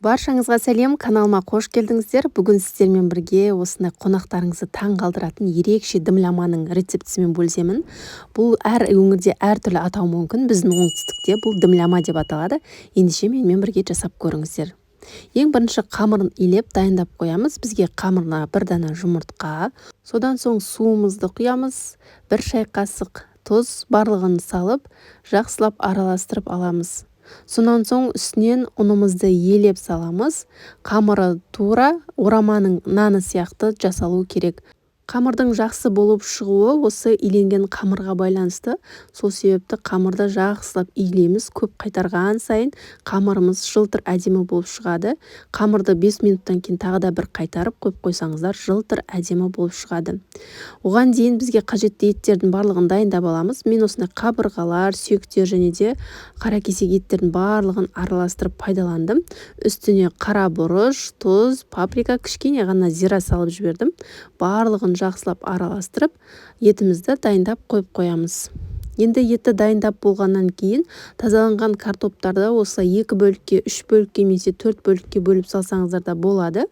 Баршаңызға сәлем, каналыма қош келдіңіздер. Бүгін сіздермен бірге осындай қонақтарыңызды таң қалдыратын ерекше дымламаның рецептісімен бөлісемін. Бұл әр өңірде әртүрлі атау мүмкін. Біздің оңтүстікте бұл дымлама деп аталады. Ендеше менімен бірге жасап көріңіздер. Ең бірінші қамырын илеп дайындап қоямыз. Бізге қамырына бір дана жұмыртқа, содан соң суымызды құямыз, бір шай қасық тұз барлығын салып, жақсылап араластырып аламыз. Сонан соң үстінен ұнымызды елеп саламыз. Қамыры тура ораманың наны сияқты жасалу керек. Қамырдың жақсы болып шығуы осы иленген қамырға байланысты. Сол себепті қамырды жақсылап илеміз. Көп қайтарған сайын қамырымыз жылтыр әдемі болып шығады. Қамырды 5 минуттан кейін тағы да бір қайтарып қойып қойсаңыздар, жылтыр әдемі болып шығады. Оған дейін бізге қажетті еттердің барлығын дайындап аламыз. Мен осындай қабырғалар, сүйектер және де қара кесек еттердің барлығын араластырып пайдаландым. Үстіне қара бұрыш, тұз, паприка, кішкене ғана зира салып жібердім. Барлығын жақсылап араластырып, етімізді дайындап қойып қоямыз. Енді етті дайындап болғаннан кейін тазаланған картоптарды осылай 2 бөлікке, 3 бөлікке немесе 4 бөлікке бөліп салсаңыздар да болады.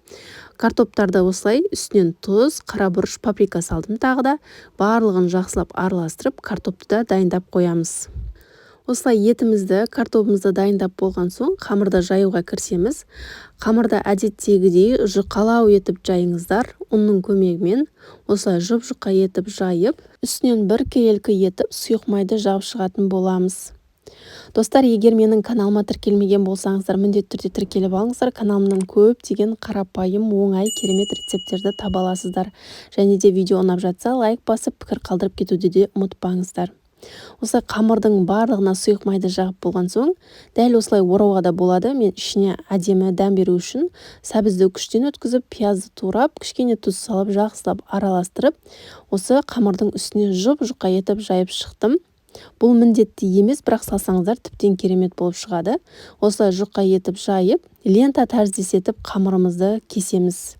Картоптарды осылай үстінен тұз, қара бұрыш, паприка салдым тағы да. Барлығын жақсылап араластырып, картопты да дайындап қоямыз. Осылай етімізді, картопымызды дайындап болған соң қамырды жаюға кірісеміз. Қамырды әдеттегідей жұқалау етіп жайыңыздар. Ұнның көмегімен осылай жұп-жұқа етіп жайып, үстінен бір кеелкі етіп сұйық майды жағып шығатын боламыз. Достар, егер менің каналыма тіркелмеген болсаңыздар, міндетті түрде тіркеліп алыңыздар. Каналымнан көптеген қарапайым, оңай, керемет рецептерді таба аласыздар. Және де видео ұнап жатса, лайк басып, пікір қалдырып кетуді де ұмытпаңыздар. Осылай қамырдың барлығына сұйық майды жағып болған соң, дәл осылай орауға да болады. Мен ішіне әдемі дәм беру үшін сәбізді күштен өткізіп, пиязды турап, кішкене тұз салып, жақсылап араластырып, осы қамырдың үстіне жұп-жұқа етіп жайып шықтым. Бұл міндетті емес, бірақ салсаңыздар тіптен керемет болып шығады. Осылай жұқа етіп жайып, лента тәріздес етіп қамырымызды кесеміз.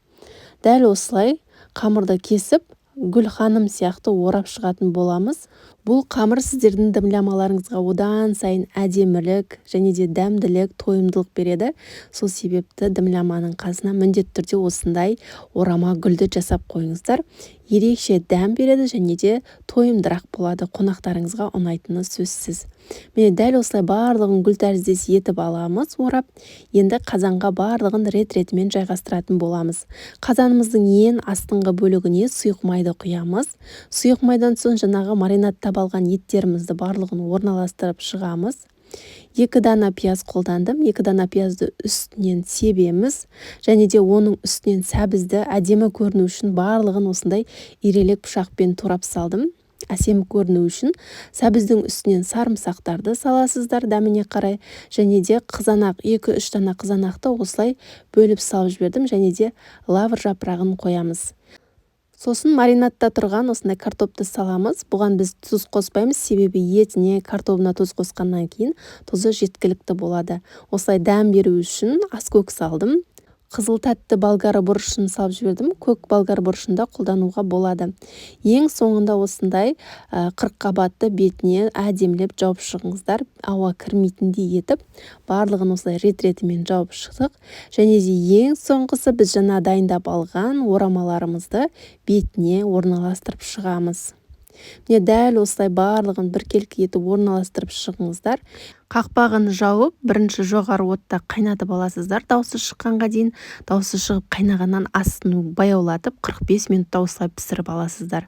Дәл осылай қамырды кесіп, Гүлханым сияқты орап шығатын боламыз. Бұл қамыр сіздердің дымламаларыңызға одан сайын әдемілік және де дәмділік, тойымдылық береді. Сол себепті дымламаның қасына міндетті түрде осындай орама гүлді жасап қойыңыздар. Ерекше дәм береді және де тойымдырақ болады. Қонақтарыңызға ұнайтыны сөзсіз. Міне дәл осылай барлығын гүл тәріздес етіп аламыз, орап. Енді қазанға барлығын рет-ретімен жайғастыратын боламыз. Қазанымыздың ең астыңғы бөлігіне сұйық майды құямыз. Сұйық майдан соң жаңағы маринадтап алған еттерімізді барлығын орналастырып шығамыз. 2 дана пияз қолдандым. 2 дана пиязды үстінен себеміз. Және де оның үстінен сәбізді әдемі көріну үшін барлығын осындай ирелек пышақпен турап салдым. Әсем көріну үшін сәбіздің үстінен сарымсақтарды саласыздар дәміне қарай. Және де қызанақ, 2-3 дана қызанақты осылай бөліп салып жібердім. Және де лавр жапырағын қоямыз. Сосын маринадта тұрған осындай картопты саламыз. Бұған біз тұз қоспаймыз, себебі етіне, картопына тұз қосқаннан кейін тұзы жеткілікті болады. Осылай дәм беру үшін аскөк салдым. Қызыл тәтті болгар бұрышын салып жібердім. Көк болгар бұрышында қолдануға болады. Ең соңында осындай 40 қабатты бетіне әдемілеп жауып шығыңыздар. Ауа кірмейтіндей етіп, барлығын осылай рет-ретімен жауып шықтық. Және де ең соңғысы біз жаңа дайындап алған орамаларымызды бетіне орналастырып шығамыз. Міне дәл осылай барлығын біркелкі етіп орналастырып шығыңыздар. Қақпағын жауып, бірінші жоғары отта қайнатып аласыздар. Дауысы шыққанға дейін, дауысы шығып қайнағаннан астын баяулатып 45 минутта осылай пісіріп аласыздар.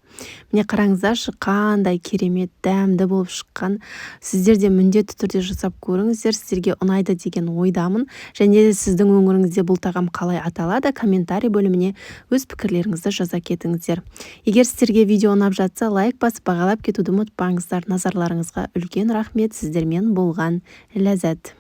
Міне қараңыздаршы, қандай керемет дәмді болып шыққан. Сіздер де міндетті түрде жасап көріңіздер. Сіздерге ұнайды деген ойдамын. Және де сіздің өңіріңізде бұл тағам қалай аталады, комментарий бөліміне өз пікірлеріңізді жаза кетіңіздер. Егер сіздерге видео ұнап жатса, лайк басып бағалап кетуді ұмытпаңыздар. Назарларыңызға үлкен рахмет. Сіздермен болған ләззат.